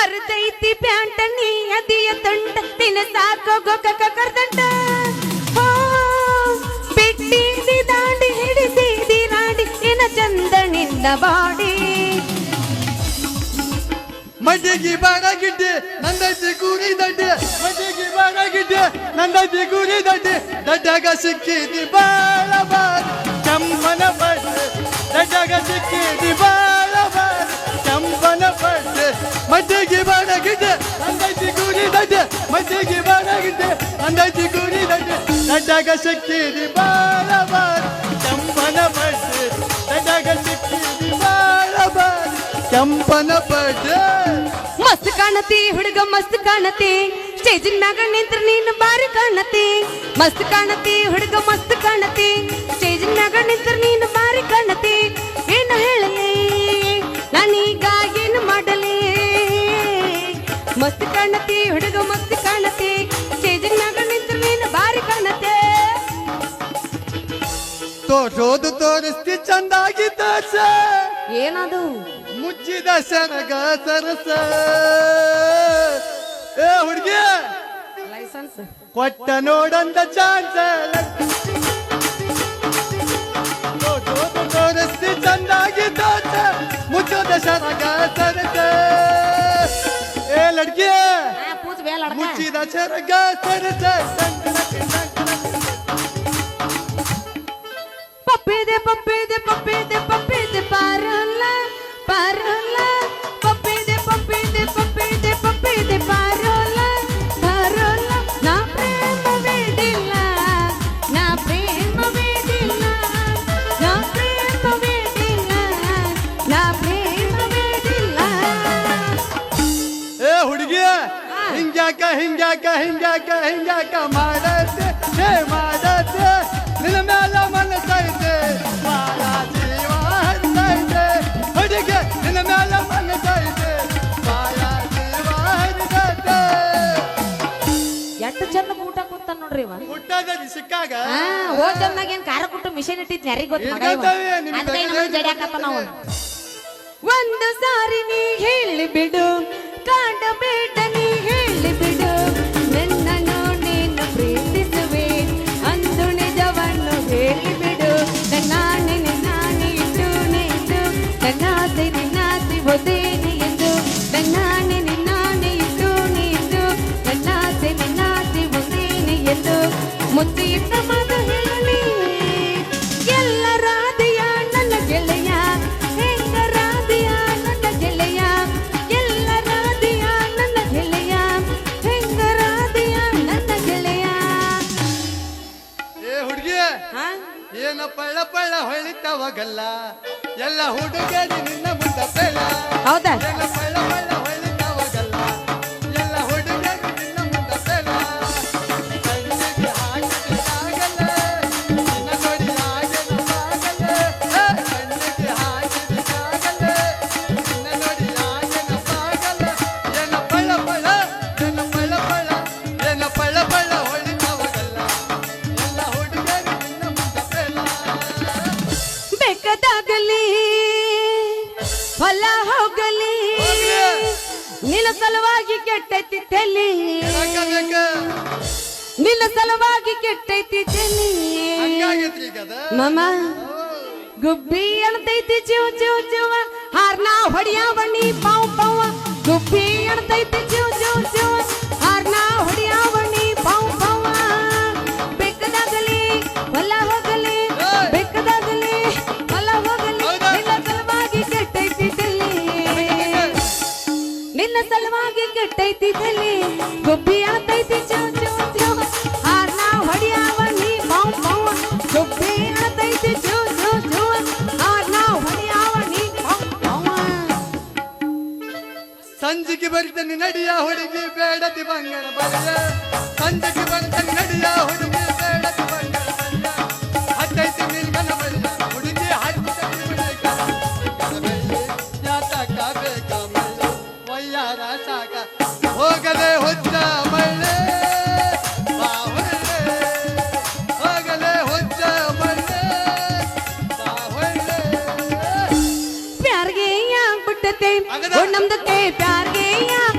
ಹರಿದೈತಿ ಪ್ಯಾಂಟ ನೀ ಅದಿಯ ತಂಡ ತಿನ್ನ ಸಾಕೋಗೋ ಕರ್ದಂಡ ಬಿಟ್ಟಿದಿ ದಾಂಡಿ ಹಿಡಿಸಿದಿ ರಾಡಿ ಏನ ಚಂದ ನಿನ್ನ ಬಾಡಿ ಮಡ್ಡಿಗೆ ಬಾಡಾಗಿದ್ದೆ ನಂದೈತಿ ಕೂರಿ ದಡ್ಡೆ ಮಡ್ಡಿಗೆ ಬಾಡಾಗಿದ್ದೆ ನಂದೈತಿ ಕೂರಿ ದಡ್ಡೆ ದಡ್ಡಾಗ ಸಿಕ್ಕಿದಿ ಬಾಳ ಬಾಳ ಚಂಪನ ಬಡ್ಡೆ ದಡ್ಡಾಗ ಸಿಕ್ಕಿದಿ ಬಾಳ ಬಾಳ ಚಂಪನ ಬಡ್ಡೆ ಮಡ್ಡಿಗೆ ಬಾಡಾಗಿದ್ದೆ ನಂದೈತಿ ಕೂರಿ ದಡ್ಡೆ ಮಡ್ಡಿಗೆ ಬಾಡಾಗಿದ್ದೆ ನಂದೈತಿ ಕೂರಿ ದಡ್ಡೆ ದಡ್ಡಾಗ ಸಿಕ್ಕಿದಿ ಬಾಳ ಬಾಳ ಚಂಪನ ಬಡ್ಡೆ ದಡ್ಡಾಗ ಸಿಕ್ಕಿದಿ ಬಾಳ ಬಾಳ ಚಂಪನ ಬಡ್ಡೆ ಮಸ್ತ್ ಕಾಣತಿ ಹುಡುಗ ಮಸ್ತ್ ಕಾಣತಿ ಸ್ಟೇಜಿನ ಮ್ಯಾಗ ನಿಂತ್ರ ನೀನು ಬಾರಿ ಕಾಣತಿ ಮಸ್ತ್ ಕಾಣತಿ ಹುಡುಗ ಮಸ್ತ್ ಕಾಣತಿ ಸ್ಟೇಜಿನ ಮ್ಯಾಗ ನಿಂತ್ರ ನೀನು ಬಾರಿ ಕಾಣತಿ ಏನು ಹೇಳಲಿ ನಾನೀಗ ಏನು ಮಾಡಲಿ ಮಸ್ತ್ ಕಾಣತಿ ಹುಡುಗ ಮಸ್ತ್ ಕಾಣತಿ ಸ್ಟೇಜಿನ ಮ್ಯಾಗ ನಿಂತ್ರ ನೀನು ಬಾರಿ ಕಾಣತೆ ತೋರೋದು ತೋರಿಸ್ತಿ ಚಂದಾಗಿ ತೋರ್ಸ ಏನದು ಮುಚ್ಚಿದ ಸರಗ ಸರಸ ಏ ಹುಡುಗಿ ಲೈಸೆನ್ಸ್ ಕೊಟ್ಟ ನೋಡಂದ ಚಾನ್ಸ ತೋರಿಸ್ತಿ ಚಂದಾಗಿ ತೋರ್ಸ ಮುಚ್ಚದ ಸರಗ ಸರಸ ಏ ಲಡ್ಕಿ ಪೂಜ ಬೇಲ ಮುಚ್ಚಿದ ಸರಗ ಸರಸ ಪಪ್ಪಿದೆ ಪಪ್ಪಿದೆ ಪಪ್ಪಿದೆ ಪಪ್ಪಿದೆ ಪಾರಲ್ಲ ಪಾರಲ್ಲ ಪಪ್ಪಿದೆ ಪಪ್ಪಿದೆ ಪಪ್ಪಿದೆ ಪಪ್ಪಿದೆ ಪಾರಲ್ಲ ಪಾರಲ್ಲ ನಾ ಪ್ರೇಮವೇದಿಲ್ಲ ನಾ ಪ್ರೇಮವೇದಿಲ್ಲ ನಾ ಪ್ರೇಮವೇದಿಲ್ಲ ನಾ ಪ್ರೇಮವೇದಿಲ್ಲ ಏ ಹುಡುಗಿ ಹಿಂಗ್ಯಾಕ ಹಿಂಗ್ಯಾಕ ಹಿಂಗ್ಯಾಕ ಹಿಂಗ್ಯಾಕ ಮಾಡತ್ತೆ ಹೇ ಮಾಡತ್ತೆ ನಿನ್ನ ಮ್ಯಾಲ ಮನಸೈತೆ ಮಾರ ಜೀವ ಹರಿದೈತೆ ಹುಡುಗಿ ನಿನ್ನ ಮ್ಯಾಲ ಮನಸೈತೆ ಮಾರ ಜೀವ ಹರಿದೈತೆ ಎಷ್ಟು ಚಂದ ಊಟ ಕೂತ ನೋಡ್ರಿ ಇವ ಹುಟ್ಟದಲ್ಲಿ ಸಿಕ್ಕಾಗ ಹೋದ್ ಜನ್ಮಾಗ ಏನ್ ಖಾರ ಕೊಟ್ಟು ಮಿಷನ್ ಇಟ್ಟಿದ್ ಯಾರಿಗ್ ಗೊತ್ತ ಮಗ ಇವ ಇಟ್ಕೊಳ್ತಾವೆ, ನಿಮ್ಗೆ ಅದಕ್ಕೆ ಗೊತ್ತಿದೆ. ನಮಗೆ ಜಡ್ಯಾಕತ್ತ ನಾವು ಒಂದು ಸಾರಿ ನೀ ಹೇಳಿ ಬಿಡು ಕಾಡಬೇಡ ನೀ ಹೇಳಿ ಬಿಡು ನನ್ನನ್ನು ನೀನು ಪ್ರೀತಿಸುವೆ ಅಂದು ನಿಜವನ್ನು ಹೇಳಿ ಬಿಡು ನನ್ನಾನೆ ನಿನ್ನಾನೆ ಇಟ್ಟು ನೀನು ನನ್ನಾಸೆ ನಿನ್ನಾಸೆ ಒದೇನೆ ಎಂದು ನನ್ನಾನೆ ನಿನ್ನಾನೆ ಇಟ್ಟು ನೀನು ನನ್ನಾಸೆ ನಿನ್ನಾಸೆ ಒದೇನೆ ಎಂದು ಮುತ್ತಿ ಇಟ್ಟ ಮಾತು ಹೇಳಿ ಎಲ್ಲ ರಾಧೆಯ ನನ್ನ ಗೆಳೆಯ ಹೆಂಗ ರಾಧೆಯ ನನ್ನ ಗೆಳೆಯ ಎಲ್ಲ ರಾಧೆಯ ನನ್ನ ಗೆಳೆಯ ಹೆಂಗ ರಾಧೆಯ ನನ್ನ ಗೆಳೆಯ ಏ ಹುಡುಗಿ ಹಾ ಏನ ಪಳ್ಳ ಪಳ್ಳ ಹೊಳಿತಾವಾಗಲ್ಲ ಎಲ್ಲ ಹುಡುಗರಿ ನಿನ್ನ ಮುಂದ ಬೆಳ ಹೌದಾ ಏನ ಪಳ್ಳ ಪಳ್ಳ ಹೊಳಿತಾವಾಗಲ್ಲ ಎಲ್ಲ ಹುಡುಗರಿ ನಿನ್ನ ಮುಂದ ಬೆಳ ಕಣ್ಣಿಗೆ ಹಾಕಿದಾಗಲ್ಲ ನಿನ್ನ ನೋಡಿ ಆಗನ ಬಾಗಲ್ಲ ಕಣ್ಣಿಗೆ ಹಾಕಿದಾಗಲ್ಲ ನಿನ್ನ ನೋಡಿ ಆಗನ ಬಾಗಲ್ಲ ಏನ ಪಳ್ಳ ಪಳ್ಳ ಏನ ಪಳ್ಳ ಪಳ್ಳ ಏನ ಪಳ್ಳ ಪಳ್ಳ ಹೊಳಿತಾವಾಗಲ್ಲ ಎಲ್ಲ ಹುಡುಗರಿ ನಿನ್ನ ಮುಂದ ಬೆಳ ಬೇಕಾದಾಗಲಿ ಹೊಲ ಹೋಗಲಿ ನಿನ್ನ ಸಲುವಾಗಿ ಕೆಟ್ಟೈತಿ ತಲಿ ನಿನ್ನ ಸಲುವಾಗಿ ಕೆಟ್ಟೈತಿ ತಲಿ ಹಂಗಾಗೈತ್ರಿ ಈಗ ಅದ. ಮಾಮ ಗುಬ್ಬಿ ಅಣತೈತಿ ಚಿವ್ ಚಿವ್ ಚಿವ ಹಾರ್ನ ಹೊಡಿಯಾವಣಿ ಪಾವ್ ಪಾವ ಗುಬ್ಬಿ ಅಣತೈತಿ ಚಿವ್ ಚಿವ್ ಚಿವ ಹಾರ್ನ ಹೊಡಿಯಾವಣಿ ಪಾವ್ ಪಾವ ಬೇಕಾದಾಗಲಿ ಹೊಲ ಹೋಗಲಿ ಬೇಕಾದಾಗಲಿ ಹೊಲ ಹೋಗಲಿ ನಿನ್ನ ಸಲುವಾಗಿ ಕೆಟ್ಟೈತಿ ತಲಿ ನಿನ್ನ ಸಲುವಾಗಿ ಕೆಟ್ಟೈತಿ ತಲಿ ಗುಬ್ಬಿ ಅಣತೈತಿ ಚಿವ್ ಚಿವ್ ಚಿವ ಹಾರ್ನ ಹೊಡಿಯಾವಣಿ ಪಾವ್ ಪಾವ ಗುಬ್ಬಿ ಅಣತೈತಿ ಚಿವ್ ಚಿವ್ ಚಿವ ಹಾರ್ನ ಹೊಡಿಯಾವಣಿ ಪಾವ್ ಪಾವ ಸಂಜಿಗೆ ಬರ್ತನಿ ನಡಿಯ ಹುಡುಗಿ ಬೇಡತಿ ಬಂಗಾರ ಬಲ್ಲ ಸಂಜಿಗೆ ಬರ್ತನಿ ನಡಿಯ ಹುಡುಗಿ ಬೇಡತಿ ಬಂಗಾರ ಬಲ್ಲ ಹತ್ತೈತಿ ನಿಲ್ಗನ ಬಲ್ಲ ಹುಡುಗಿ ಯಾತಕ ಬೇಕ ಮಳ್ಳ ವಯ್ಯಾರ ಸಾಕ ಹೋಗದೆ ಹುಚ್ಚ ಮಳ್ಳೆ ಬಾ ಹೊಳ್ಳೆ ಹೋಗಲೆ ಹುಚ್ಚ ಮಳ್ಳೆ ಬಾ ಹೊಳ್ಳೆ ಪ್ಯಾರ್ಗೆ ಯಾಕ್ ಬಿಟ್ಟತೆ ಆಗದ. ನಮ್ದಕ್ಕೆ ಪ್ಯಾರ್ಗೆ ಯಾಕ್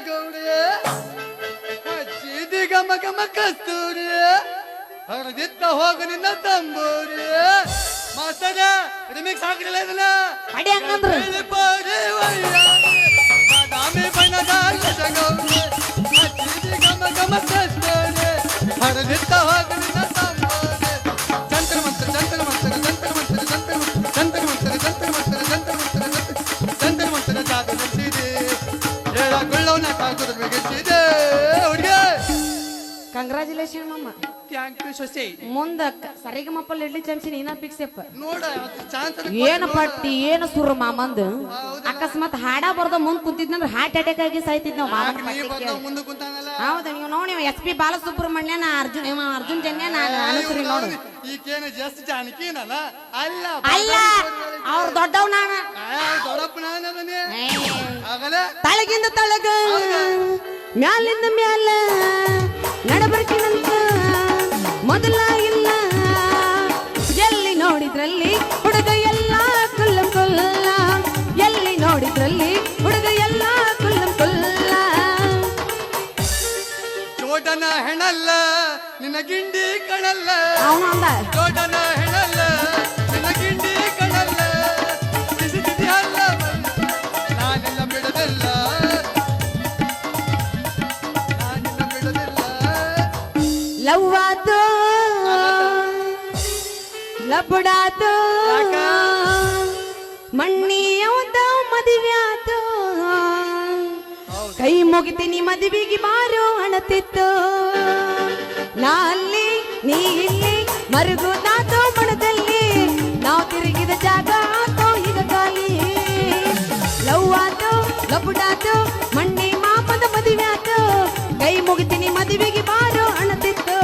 ಗೌಡಿ ಮಜ್ಜಿದಿ ಗಮ ಗಮ ಕಸ್ತೂರಿ ಹರಿದಿತ್ತ ಹೋಗ ನಿನ್ನ ತಂಬೂರಿ ಮಾಸ್ತರ ರಿಮಿಕ್ಸ್ ಹಾಕಿರಲ್ಲ ಇದನ್ನ ಅಡಿ ಹಂಗಂದ್ರ ಬಾದಾಮಿ ಬಣ್ಣದ ಗೌಡಿ ಮಜ್ಜಿದಿ ಗಮ ಗಮ ಕಸ್ತೂರಿ ಹರಿದಿತ್ತ ಹೋಗ ನಿನ್ನ ತಂಬೂರಿ ಜಂತರ ಮಂತರ ಜಂತರ ಮಂತರ ಜಂತರ ಮಂತರ ಜಂತರ ಮಂತರ ಜಂತರ ಮಂತರ ಜಂತರ ಮಂತರ ಜಂತರ ಮಂತರ ಜಾಗ ನಡೆಸಿದೆ ಹೇಳಕೊಳ್ಳೋನ ಕಾಗುರ ಬೆಗೆಸಿದೆ ಹುಡುಗ ಕಂಗ್ರಾಚುಲೇಷನ್ ಮಮ್ಮ ಥ್ಯಾಂಕ್ ಯು ಸೊಸೆ ಮುಂದ ಸರಿಗಮಪ್ಪ ಇಡ್ಲಿ ಚಮಚಿ ನೀನ ಫಿಕ್ಸಪ್ಪ ನೋಡ ಚಾನ್ಸ್ ಏನು ಪಟ್ಟಿ ಏನು ಸುರ ಮಾಮಂದು ಅಕಸ್ಮಾತ್ ಹಾಡ ಬರ್ದ ಮುಂದ್ ಕುಂತಿದ್ನಂದ್ರ ಹಾರ್ಟ್ ಅಟ್ಯಾಕ್ ಆಗಿ ಸಾಯ್ತಿದ್ ನಾವ್ ಮಾಮನ್ ಪಟ್ಟಿ ಮುಂದೆ ಕುಂತಾನಲ್ಲ ಹೌದು ನೀವು ನೋಡಿ SP ಬಾಲಸುಬ್ರಹ್ಮಣ್ಯನ ಅರ್ಜುನ್ ಜನ್ಯ ನಾನು ಅನುಸರಿ ನೋಡು ಈಕೇನ ಜಸ್ಟ್ ಜಾನಕಿನಲ್ಲ ಅಲ್ಲ ಅಲ್ಲ ಅವ್ರ ದೊಡ್ಡವ್ ನಾನ ದೊಡ್ಡಪ್ಪ ನಾನೇ ಆಗಲ್ಲ ತಳಗಿಂದ ತಳಗ ಮ್ಯಾಲಿಂದ ಮ್ಯಾಲ ನಡಬರ್ಕಿನಂತ ಮೊದಲ ಇಲ್ಲ ಎಲ್ಲಿ ನೋಡಿದ್ರಲ್ಲಿ ಹುಡುಗ ಎಲ್ಲ ಕುಲ್ಲಂ ಕುಲ್ಲ ಎಲ್ಲಿ ನೋಡಿದ್ರಲ್ಲಿ ಹುಡುಗ ಎಲ್ಲ ಕುಲ್ಲಂ ಕುಲ್ಲ ಚೋಟನ ಹೆಣಲ್ಲ ನಿನ್ನ ಗಿಂಡಿ ಕಣಲ್ಲ ಅವನು ಅಂದ ಚೋಟನ ಹೆಣಲ್ಲ ನಿನ್ನ ಗಿಂಡಿ ಕಣಲ್ಲ ಬಿಸಿದಿದಿ ಅಲ್ಲ ನಾನೆಲ್ಲ ಬಿಡದಲ್ಲ ನಾನೆಲ್ಲ ಬಿಡದಲ್ಲ ಲವ್ವಾತು ಲಪಡಾತು ಮಣ್ಣಿಯದ ಮದುವ್ಯಾತು ಕೈ ಮುಗಿತೀನಿ ಮದುವೆಗೆ ಬಾರೋ ಅಣತಿತ್ತು ನಾ ಅಲ್ಲಿ ನೀ ಇಲ್ಲಿ ಮರುಗುದಾತೋ ಮಣದಲ್ಲಿ ನಾವು ತಿರುಗಿದ ಜಾಗ ಆತೋ ಈಗ ಖಾಲಿ ಲವ್ವಾತು ಲಪಡಾತು ಮಣ್ಣಿ ಮಾಪದ ಮದುವ್ಯಾತು ಕೈ ಮುಗಿತೀನಿ ಮದುವೆಗೆ ಬಾರೋ ಅಣತಿತ್ತು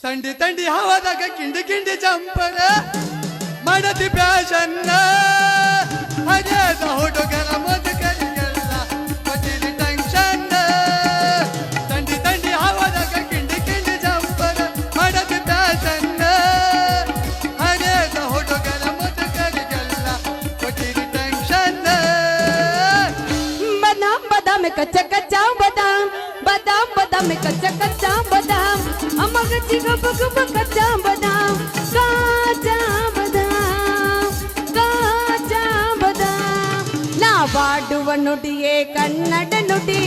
ತಂಡಿ ತಂಡಿ ಹವಾದಾಗ ಕಿಂಡಿ ಕಿಂಡಿ ಜಂಪರ ಮಾಡದಿ ಪ್ಯಾಶನ್ನ ಹಜದ ಹುಡುಗರ ಮುದುಕರಿಗೆಲ್ಲ ಮದಿಲಿ ಟೆನ್ಷನ್ ತಂಡಿ ತಂಡಿ ಹವಾದಾಗ ಕಿಂಡಿ ಕಿಂಡಿ ಜಂಪರ ಮಾಡದಿ ಪ್ಯಾಶನ್ನ ಹಜದ ಹುಡುಗರ ಮುದುಕರಿಗೆಲ್ಲ ಮದಿಲಿ ಟೆನ್ಷನ್ बादाम बादाम कच्चा कच्चा बादाम बादाम बादाम कच्चा कच्चा बादाम अमग चिगब गब कच्चा बादाम काचा बादाम काचा बादाम ना ಬಾಡುವ ನುಡಿಯೇ ಕನ್ನಡ ನುಡಿ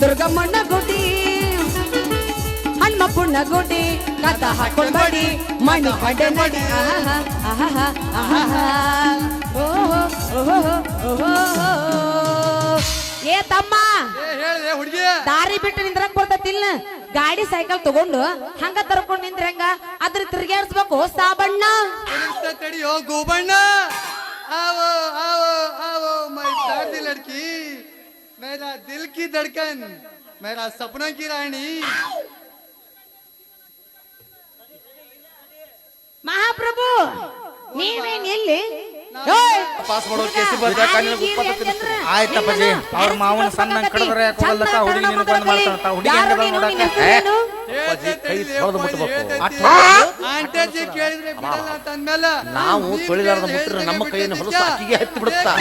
ದುರ್ಗಮ್ಮನ ಗುಡಿ ಹನುಮಪ್ಪನ ಗುಡಿ ಕಥ ಹಾಕೊಂಡ್ ಬಡಿ ಮಣಿ ಕಡೆ ನಡಿ ಆಹಾ ಆಹಾ ಆಹಾ ಓಹೋ ಓಹೋ ಓಹೋ ಏ ತಮ್ಮ ಹೇಳಿದೆ ಹುಡುಗಿ ದಾರಿ ಬಿಟ್ಟು ನಿಂದ್ರಕ್ ಬರ್ತತಿಲ್ಲ ಗಾಡಿ ಸೈಕಲ್ ತಗೊಂಡು ಹಂಗ ತರ್ಕೊಂಡ್ ನಿಂದ್ರ ಹೆಂಗ ಅದ್ರ ತಿರ್ಗಾಡ್ಸ್ಬೇಕು ಸಾಬಣ್ಣ ತಡಿಯೋ ಗೋಬಣ್ಣ आवो आवो आवो मैं दर्द लड़की मेरा दिल की धड़कन मेरा सपनों की रानी ಮಹಾಪ್ರಭು ನೀವೇನ್ ಎಲ್ಲಿ ಪಾಸ್ ಮಾಡೋ ಕೇಸಿ ಬರ್ದ ಕಣ್ಣಿನ ಗುಪ್ಪತ್ತ ಆಯ್ತಪ್ಪಾಜಿ ಅವ್ರ ಮಾವನ ಸಣ್ಣ ಕಡದ್ರೆ ಕೊಡಲಕ್ಕ ಹುಡುಗಿ ನಿನ್ನ ಬಂದ್ ಮಾಡ್ತಾನ ಹುಡುಗಿ ಹೆಂಗದ ನೋಡಕ್ಕೆ ಅಪ್ಪಾಜಿ ಕೈ ಹೊಡೆದು ಮುಟ್ಟಬೇಕು ಆಂಟಿ ಕೇಳಿದ್ರೆ ಬಿಡಲ್ಲ ಅಂತ ಅಂದ್ಮೇಲೆ ನಾವು ತೊಳಿಲಾರದ ಮುಟ್ರೆ ನಮ್ಮ ಕೈಯನ್ನು ಹೊಲಸ ಅಕ್ಕಿಗೆ ಹತ್ತಿ ಬಿಡುತ್ತಾ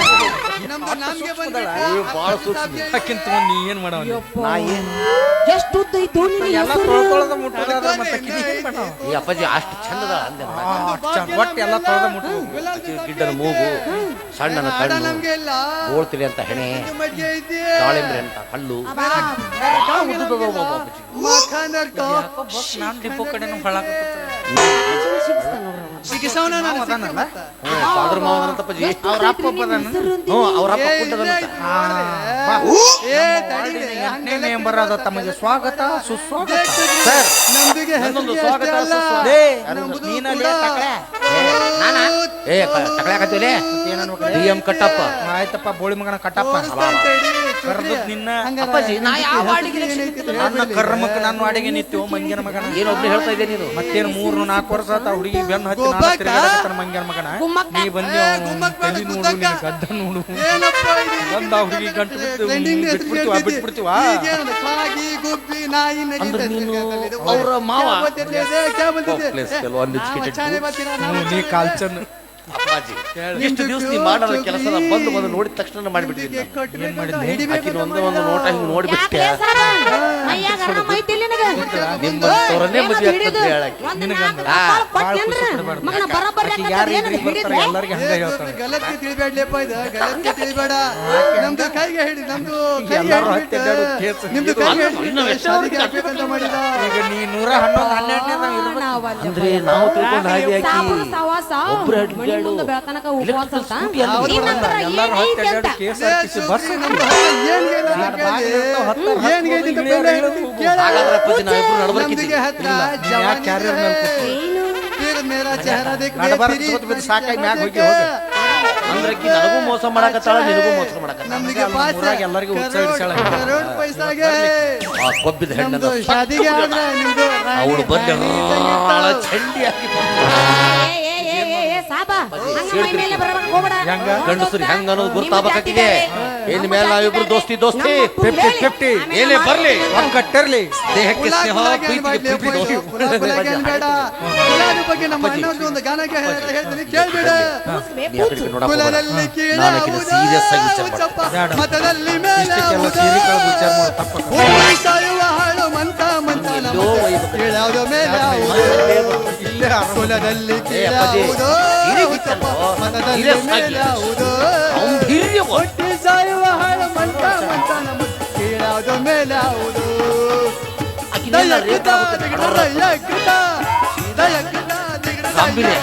ನಮ್ಗೆ ಬಾಳ ಸೂಕ್ಷ್ಮ ಅಕ್ಕಿಂತ ನೀ ಏನ್ ಮಾಡವ ನಾ ಏನ್ ಎಷ್ಟು ಉದ್ದ ಐತೋ ನಿನ್ನ ಎಲ್ಲ ತೊಳ್ಕೊಳ್ಳೋದ ಮುಟ್ಟದ ಮತ್ತೆ ಕಿಡಿ ಏನ್ ಮಾಡವ ಈ ಅಪ್ಪಾಜಿ ಅಷ್ಟು ಚಂದದ ಅಂದೆ ಒಟ್ಟು ಎಲ್ಲ ತೊಳೆದ ಮುಟ್ಟು ಗಿಡ್ಡನ ಮೂಗು ಸಣ್ಣನ ಕಣ್ಣು ನಮ್ಗೆ ಇಲ್ಲ ಓಳ್ತಿರಿ ಅಂತ ಹೆಣೆ ಮಜ್ಜಿಗೆ ಐತಿ ದಾಳಿಂಬ್ರೆ ಅಂತ ಹಲ್ಲು ಮಖಾನರ್ ನಾನ್ ಡಿಪೋ ಕಡೆನೂ ಹಾಳಾಗತ್ತೆ ಸಿಗಿಸವನ ನಾನು ಫಾದರ್ ಮಾವನ ತಪ್ಪಜಿ ಅವ್ರ ಅಪ್ಪ ಬದನ ಅವ್ರ ಅಪ್ಪ ಕುಂಟದನಂತ ಮೆಂಬರ್ ಆದ ತಮಗೆ ಸ್ವಾಗತ ಸುಸ್ವಾಗತ ಸರ್ ನಮ್ದಿಗೆ ನನ್ನೊಂದು ಸ್ವಾಗತ ಸುಸ್ವಾಗತ ನೀನಲ್ಲಿ ತಕಳೆ ನಾನಾ ಏ ತಕಳಾಕತ್ತೀಲೆ DM ಕಟ್ಟಪ್ಪ ಆಯ್ತಪ್ಪ ಬೋಳಿ ಮಗನ ಕಟ್ಟಪ್ಪ ಕರ್ದು ನಿನ್ನ ಅಪ್ಪಾಜಿ ನಾ ಯಾವ ಅಡಿಗೆ ನನ್ನ ಕರ್ಮಕ್ಕೆ ನಾನು ಅಡಿಗೆ ನಿತ್ಯೋ ಮಂಗ್ಯನ ಮಗನ ಏನೊಬ್ರು ಹೇಳ್ತಾ ಇದ್ದೆ ನೀನು ಮತ್ತೇನು 3-4 ವರ್ಷ ಆತ ಹುಡುಗಿ ಬೆನ್ನು ಹತ್ತಿ ನಾನು ತಿರುಗಾಡಕತ್ತನ ಮಂಗ್ಯನ ಮಗನ ನೀ ಬಂದಿ ತಲೆ ನೋಡು ನಿನ್ನ ಗಡ್ಡ ನೋಡು ಬಂದ ಹುಡುಗಿ ಗಂಟು ಬಿಟ್ಬಿಡ್ತೀವ ಗುಬ್ಬಿ ನಾಯಿ ಅಂದ್ರೆ ನೀನು ಅವರ ಮಾವ ನೀ ಕಾಲ್ಚನ್ ಅಪ್ಪಾಜಿ ಎಷ್ಟು ದಿವಸ ನೀ ಮಾಡೋ ಕೆಲಸ ಬಂದು ಬಂದು ನೋಡಿದ ತಕ್ಷಣ ಮಾಡಿಬಿಟ್ಟಿದ್ದೆ. ಆಕಿನ ಒಂದೇ ಒಂದು ನೋಟ ಹಿಂಗ್ ನೋಡ್ಬಿಟ್ಟೆ ನಿಮ್ಮಂತವ್ರನ್ನೇ ಮದುವೆ ಆಗ್ತದೆ ಹೇಳಕ್ಕೆ. ಎಲ್ಲರಿಗೆ ಹಂಗ ಹೇಳ್ತಾಳೆ. ಗಲತ್ಗೆ ತಿಳಿಬೇಡ್ಲೇಪ್ಪ ಇದು, ಗಲತ್ಗೆ ತಿಳಿಬೇಡ. ನಮ್ದು ಕೈಗೆ ಹಿಡಿ, ನಮ್ದು ಎಲ್ಲರೂ ಹತ್ತೆರಡು ಕೇಸ್ ನಿಮ್ದು ಕೈಗೆ ಹಿಡಿ ಶಾದಿಗೆ ಹಾಕ್ಬೇಕಂತ ಮಾಡಿದ. ಈಗ ನೀ 111 12 ಅಂದ್ರೆ ನಾವು ತಿಳ್ಕೊಂಡ ಹಾಗೆ ಆಕಿ ಒಬ್ರು ಎಲ್ಲರೂ ಹತ್ತೆರಡು ಕೇಸ್ ಹಾಕಿಸಿ ಬಸ್ ಹಾಗಾದ್ರೆ ಅಪ್ಪಾಜಿ ನಾವಿಬ್ರು ನಡ್ಬರ್ಕಿದ್ದೀವಿ. ಕ್ಯಾರಿಯರ್ ಮೇಲೆ ಸಾಕಾಗಿ ಮ್ಯಾಗ ಹೋಗಿ ಹೋಗ. ಅಂದ್ರೆ ಆಕಿ ನನಗೂ ಮೋಸ ಮಾಡಕತ್ತಾಳ, ನಿನಗೂ ಮೋಸ ಮಾಡಕತ್ತಾಳ. ಎಲ್ಲರಿಗೂ ಉತ್ಸಾಹ ಹಿಡ್ಸಾಳ. ಆ ಕೊಬ್ಬಿದ ಹೆಣ್ಣನ್ನು ಶಾದಿಗೆ ಆದ್ರೆ ನಿಮ್ದು ಅವಳು ಬಂದ ಚಂಡಿ ಹಾಕಿ ಗಂಡಸರು ಹೆಂಗ ಅನ್ನೋದು ಗೊತ್ತಾಗಬೇಕಾಗಿದೆ. ಇನ್ ಮೇಲೆ ನಾವಿಬ್ರು ದೋಸ್ತಿ 50-50 ಏನೇ ಬರ್ಲಿ ಒಗ್ಗಟ್ಟಿರ್ಲಿ. ದೇಹಕ್ಕೆ ಸ್ನೇಹ ಪ್ರೀತಿಗೆ ಪ್ರೀತಿ ದೋಸ್ತಿ. ಬಗ್ಗೆ ನಮ್ಮ ಅಣ್ಣವ್ರಿಗೆ ಒಂದು ಗಾನ ಹೇಳ್ತೀನಿ ಕೇಳ್ಬೇಡ. ನೀ ಆ ಕಡೆಗೆ ನೋಡಕ್ ಹೋಗ್ಬೇಡ. ನಾನು ಆಕಿನ ಸೀರಿಯಸ್ ಆಗಿ ವಿಚಾರ ಮಾಡ್ತೀನಿ. ಮತದಲ್ಲಿ ಮೇಲೆ ಸೀರೆ ಕಳೆದು ವಿಚಾರ ಮಾಡೋ ತಪ್ಪ. ಸಾಯುವ ಹಾಳು ಮಂತ ಮಂತ ಎಲ್ಲೋ ಒಯ್ಬೇಕು. ಕೀಳಾವುದೋ ಮೇಲೆ ಇಲ್ಲೇ ಕುಲದಲ್ಲಿ ಅಪ್ಪಾಜಿ, ಕೀಳಾವುದೋ ಸೀರೆ ಕಿತ್ತಲ್ವೋ? ಮತದಲ್ಲಿ ಸೀರೆ ಮೇಲೆ ಯಾವುದೋ ಗಂಭೀರ್ಯವ. ಹೊಟ್ಟಿ ಸಾಯುವ ಹಾಳು ಮಂತ ಮಂತ ನಮ್ಮ ಕೀಳಾವುದೋ ಮೇಲೆ ಯಾವುದೋ ಆಕಿನೆಲ್ಲ ರೇಪ್ ಗಾಂಭೀರ್ಯ.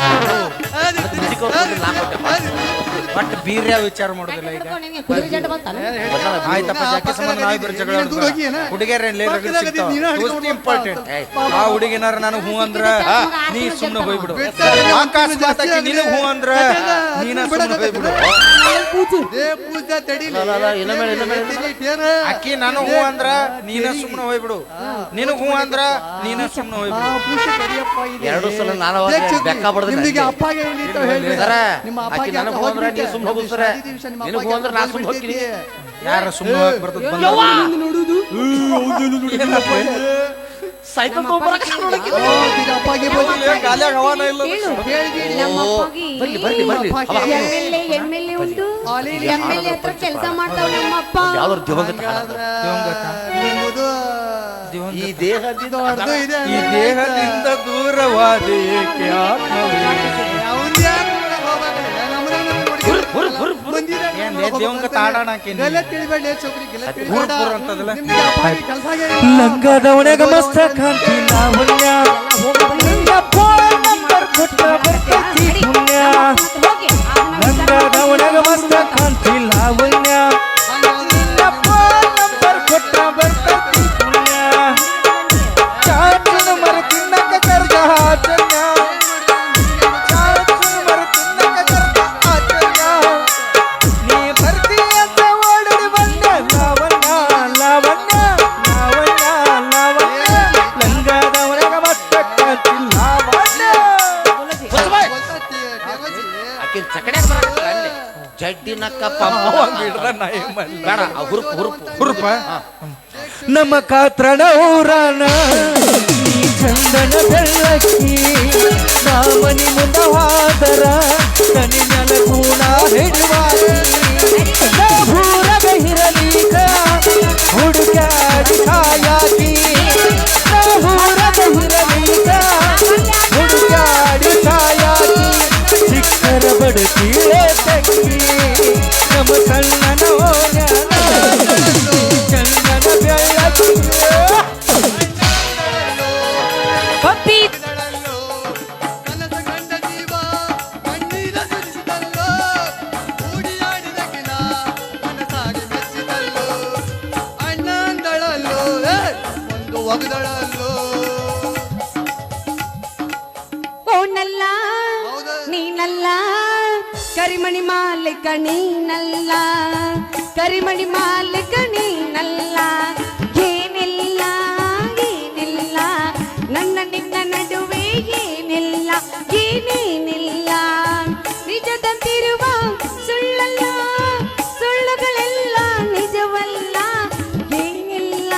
ಬಟ್ ಬೀರ್ಯ ವಿಚಾರ ಮಾಡೋದಿಲ್ಲ ಈಗ. ಆಯ್ತಪ್ಪ, ಜಾಕಿ ಸಂಬಂಧ ನಾವಿಬ್ಬರು ಜಗಳ ಹುಡುಗಿಯರಲ್ಲಿ ಇಂಪಾರ್ಟೆಂಟ್. ಆ ಹುಡುಗಿನಾರ ನಾನು ಹೂ ಅಂದ್ರ ನೀ ಸುಮ್ಮನೆ ಹೋಗ್ಬಿಡು. ಅಕಸ್ಮಾತ್ ಆಕಿ ನೀನು ಹೂ ಅಂದ್ರ ನೀನ ಸುಮ್ಮನೆ ಹೋಗ್ಬಿಡು. ಅಕ್ಕಿ ನಾನು ಹೂ ಅಂದ್ರ ನೀನ ಸುಮ್ಮನೆ ಹೋಗ್ಬಿಡು. ನೀನು ಹೂ ಅಂದ್ರ ನೀನ ಸುಮ್ಮನೆ ಹೋಗ್ಬಿಡು. 2 ಸಲ ನಾನು ಬೆಕ್ಕ ಬಡ್ದೆ ಅಪ್ಪಗೆ ಆಕಿ ನನಗೆ ಹೂ ಅಂದ್ರ ನೀ ಸುಮ್ಮನೆ ಹೋಗು ಸರ, ನಿನಗೆ ಹೂ ಅಂದ್ರ ನಾ ಸುಮ್ಮನೆ ಹೋಗ್ತೀನಿ. ಯಾರ ಸುಮ್ಮನೆ ಹೋಗಿ ಬರ್ತದ ಸೈಕಲ್ ತಗೊಂಡ್ಬರಕ್ಕೆ ಅಪ್ಪಗೆ ಗಾಲ್ಯಾಗ ಹವಾನ ಇಲ್ಲ. ಬರ್ಲಿ ಬರ್ಲಿ ಬರ್ಲಿ. ಎಮ್ಮೆಲ್ಲೆ ಉಂಟು, ಎಮ್ಮೆಲ್ಲೆ ಹತ್ರ ಕೆಲಸ ಮಾಡ್ತಾವ ನಮ್ಮಪ್ಪ. ಯಾವ್ದಾರು ದಿವಂಗತ ಈ ದೇಹದಿಂದ ಈ ದೇಹದಿಂದ ದೂರವಾದ ಏಕೆ ಆತ್ಮವೇ? ದೇವಂಗತ ಆಡೋಣ ಲಂಗದವನೆಗ ಮಸ್ತ ಕಾಂತಿ ಲಾವಣ್ಯ, ಫೋನ್ ನಂಬರ್ ಕೊಟ್ಟ ಬರ್ತೈತಿ ಪುಣ್ಯ. ಲಂಗದವನೆಗ ಮಸ್ತ ಕಾಂತಿ ಲಾವಣ್ಯ, ಫೋನ್ ನಂಬರ್ ಕೊಟ್ಟ ಬರ್ತೈತಿ ಪುಣ್ಯ. ಚಾಚನ ಮರ ತಿನ್ನಕ ಕರ್ದ ಆಚರ್ಯ, ಚಾಚನ ಮರ ತಿನ್ನಕ ಕರ್ದ ಆಚರ್ಯ. ನೀ ಬರ್ತಿ ಅಂತ ಓಡೋಡಿ ಬಂದೆ ಲಾವಣ್ಯ ಲಾವಣ್ಯ ಲಾವಣ್ಯ ಲಾವಣ್ಯ. ಲಂಗದವರೆಗ ಮಸ್ತ ಕಾಂತಿ ಲಾವಣ್ಯ. ಆಕಿನ ಚಕಡೆ ಬರಕತ್ತಾಳ ಅಲ್ಲಿ ಜಡ್ಡಿನ ಕಪ್ಪ ಬೇಡ. ಹುರುಪು ಹುರುಪು ಹುರುಪ ನಮ್ಮ ಕಾತ್ರಣ ಊರನ ನೀ ಚಂದನ ಬೆಳ್ಳಕ್ಕಿ. ನಾಮನಿ ಮುಂದ ಹಾದರ ತನಿ ನೆಲಕೂಣ ಹಿಡುವಾಗಿ. ಭೂರಗ ಹಿರಲೀಗ ಹುಡುಗಾಡಿ ಕಾಯಾಗಿ. ಭೂರಗ ಹಿರಲೀಗ ಹುಡುಗಾಡಿ ಕಾಯಾಗಿ. ಸಿಕ್ಕರ ಬಡತೀಳೆ ತಕ್ಕಿ ನಮ್ಮ ಸಣ್ಣನ ಚಂದನ ಬೆಳ್ಳಕ್ಕಿ. ಪಪ್ಪಿ ಕನಸ ಕಂಡ ಜೀವ ಕಣ್ಣೀರ ಸುರಿಸಿದಲ್ಲೋ, ಕೂಡಿಯಾಡಿದ ಕಿನ ಮನಸಾಗಿ ಮೆಚ್ಚಿದಲ್ಲೋ. ಅಣ್ಣ ಅಂದಳಲ್ಲೋ ಒಂದು ಒಗದಳಲ್ಲೋ. ಓನಲ್ಲ ನೀನಲ್ಲ, ಕರಿಮಣಿ ಮಾಲಿಕ ನೀನಲ್ಲ, ಕರಿಮಣಿ ಮಾಲಿಕ ನೀನಲ್ಲ. ಏನಿಲ್ಲ ಏನಿಲ್ಲ ನನ್ನ ನಿನ್ನ ನಡುವೆ, ಏನಿಲ್ಲ ಏನೇನಿಲ್ಲ. ನಿಜದಂತಿರುವ ಸುಳ್ಳಲ್ಲ, ಸುಳ್ಳುಗಳೆಲ್ಲ ನಿಜವಲ್ಲ. ಏನಿಲ್ಲ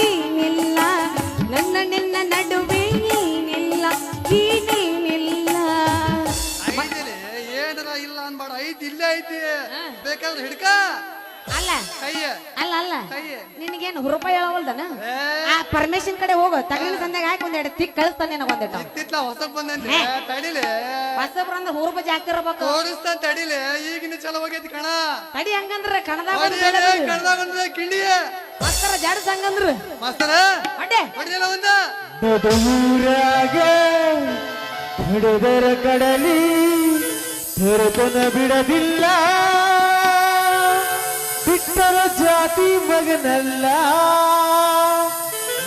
ಏನಿಲ್ಲ ನನ್ನ ನಿನ್ನ ನಡುವೆ, ಏನಿಲ್ಲ ಏನೇನಿಲ್ಲ. ಕೈಯ ಅಲ್ಲ ಅಲ್ಲ ಕೈ. ನಿನಗೇನು ರೂಪಾಯಿ ಹೇಳವಲ್ದನ ಏ. ಆ ಪರ್ಮಿಷನ್ ಕಡೆ ಹೋಗು ತಗಲಿನ ಸಂದಾಗ ಹಾಕಿ ಒಂದೆರಡು ತಿಕ್ ಕಳಿಸ್ತಾನೆ ನನಗೆ ಒಂದಿಟ್ಟು ಇತ್ತಿತ್ಲ ಹೊಸ ಬಂದಂತೆ ತಡಿಲೆ ಹೊಸಬ್ರು ಅಂದ್ರೆ ರೂಪಾಯಿ ಹಾಕಿರ್ಬೇಕು ತೋರಿಸ್ತಾನ ತಡಿಲೆ ಈಗಿನ ಚಲೋ ಹೋಗೈತಿ ಕಣ ತಡಿ ಹಂಗಂದ್ರ ಕಣದಾಗ ಕಣದಾಗ ಒಂದು ಕಿಂಡಿಯ ಮಸ್ತರ ಜಾಡ್ಸ್ ಹಂಗಂದ್ರು ಮಾಸ್ತರ ಅಡ್ಡೆ ಹೊಡಿಯಲ್ಲ ಒಂದ ಊರಾಗ ಹಿಡಿದರ ಕಡಲಿ ತೆರೆತನ ಬಿಡದಿಲ್ಲ ಬಿಟ್ಟರ ಜಾತಿ ಮಗನಲ್ಲ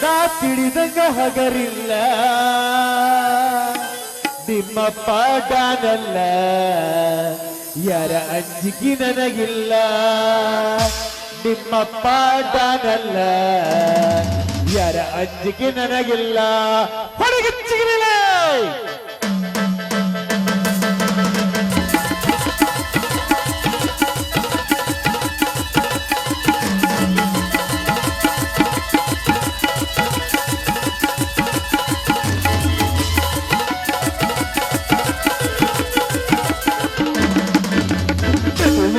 ನಾ ತಿಳಿದಂಗ ಹಗರಿಲ್ಲ ನಿಮ್ಮಪ್ಪ ಡಾನಲ್ಲ ಯಾರ ಅಂಜಿಕೆ ನನಗಿಲ್ಲ ನಿಮ್ಮಪ್ಪ ಡಾನಲ್ಲ ಯಾರ ಅಂಜಿಕೆ ನನಗಿಲ್ಲ ಹೊರಗಿಚ್ಚಿಗಿಲ್ಲ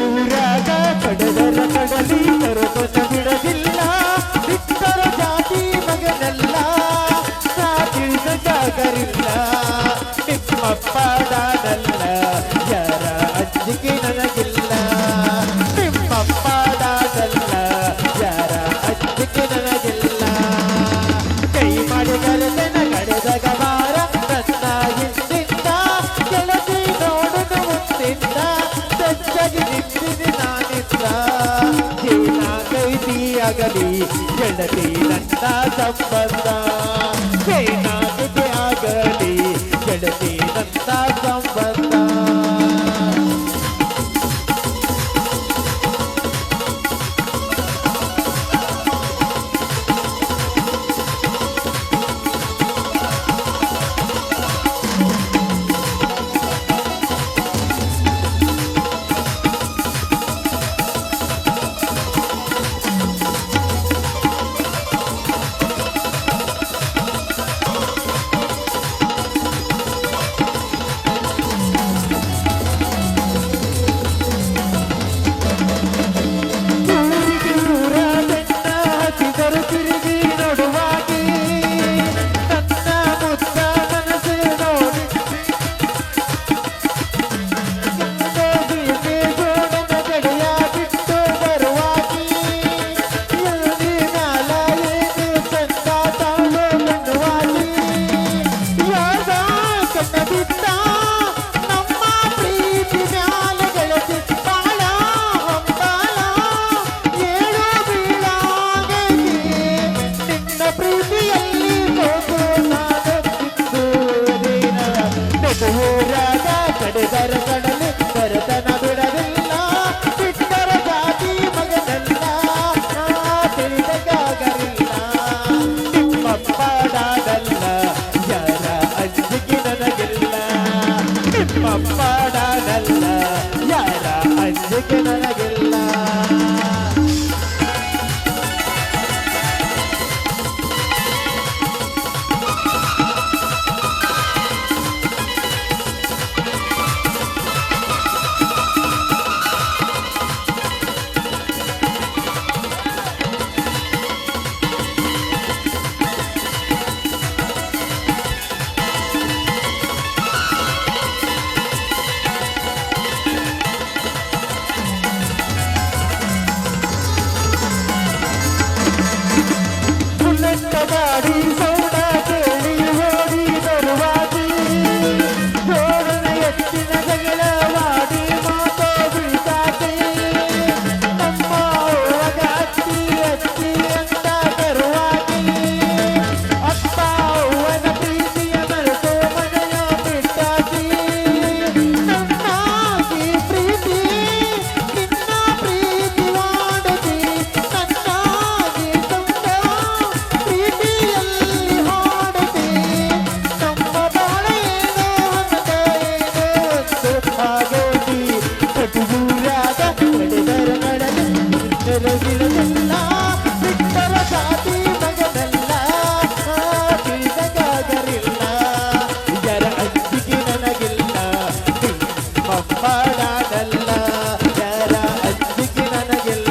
ಊರಾಗ ಕಡದರ ಕಡಲಿ ಕರೆತನ ಬಿಡದಿಲ್ಲ ಬಿಟ್ಟರ ಜಾತಿ ಮಗನಲ್ಲ ನಾ ತಿಳಿದ ಜಾಗರಿಲ್ಲ ನಿಮ್ಮಪ್ಪ ಡಾನಲ್ಲ ಯಾರ ಅಂಜಿಕೆ ನನಗಿಲ್ಲ ನಿಮ್ಮಪ್ಪ ಡಾನಲ್ಲ ಯಾರ ಅಂಜಿಕೆ ನನಗಿಲ್ಲ ಕೈ ಮಾಡಿ ಕರೆತನ ಕಡೆದಾಗ ಬಾರ ನನ್ನ ಹಿಂದಿಂದ ಗೆಳತಿ ನೋಡುದು ಮುಂದಿಂದ ಸಜ್ಜಾಗಿ ನಿಂತಿದೆ ನಾನಿಂದ ಏನಾಗೈತಿ ಆಗಲಿ ಗೆಳತಿ ನನ್ನ ಸಂಬಂಧ ಏನಾಗಿದೆ ಆಗಲಿ ಗೆಳತಿ ನನ್ನ ಸಂಬಂಧ ಊರಾಗ ಕಡೆದರ ಕಡಲಿ ಕರೆತನ ಬಿಡದಿಲ್ಲ ಬಿಟ್ಟರ ಜಾತಿ ಮಗನಲ್ಲ ನಾ ತಿಳಿದಗಾಗರಿಲ್ಲ ನಿಮ್ಮಪ್ಪ ಡಾನಲ್ಲ ಯಾರ ಅಂಜಿಕೆ ನನಗಿಲ್ಲ ನಿಮ್ಮಪ್ಪ ಡಾನಲ್ಲ ಯಾರ ಅಂಜಿಕೆ ನನಗಿಲ್ಲ ಗಾಡಿ ಸೌಡ ಕೇಳಿ ಓಡಿ ಬರುವಾಗಿ ಜೋಡನ ಎತ್ತಿನ ಜಗಳವಾಡಿ ಮಾತೋ ಬಿಡ್ತಾತೆ ನಮ್ಮ ಅವ್ವಗ ಅತ್ತಿ ಅತ್ತಿ ಅಂತ ಕರುವಾಗಿ ಅಪ್ಪ ಅವ್ವನ ಪ್ರೀತಿಯ ಮರೆತು ಮನೆಯ ಬಿಟ್ಟಾತಿ ನನ್ನಾಗಿ ಪ್ರೀತಿ ನಿನ್ನ ಪ್ರೀತಿ ಮಾಡದಿ ನನ್ನಾಗಿ ತಂದ ಪ್ರೀತಿಯಲ್ಲಿ ಹಾಡದೆ ನಮ್ಮ ಬಾಳೆ ಏನೋ ಆಗೋದಿ ಕಟುಗೂರಾದ ಕಡೆದರ ನಡಲಿ ನೆರಗಿರಲಿಲ್ಲ ಬಿಟ್ಟರ ಜಾತಿ ಮಗನಲ್ಲ ತಿಳಿದಗಾಗರಿಲ್ಲ ಯಾರ ಅಂಜಿಕೆ ನನಗಿಲ್ಲ ನಿಮ್ಮಪ್ಪ ಡಾನಲ್ಲ ಯಾರ ಅಂಜಿಕೆ ನನಗಿಲ್ಲ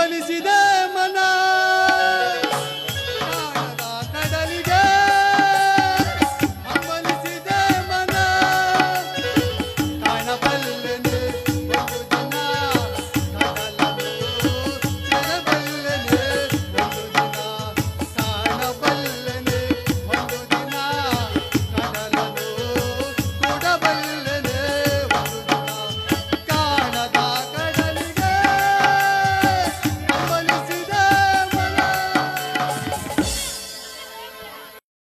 ಹಂಬಲಿಸಿದೆ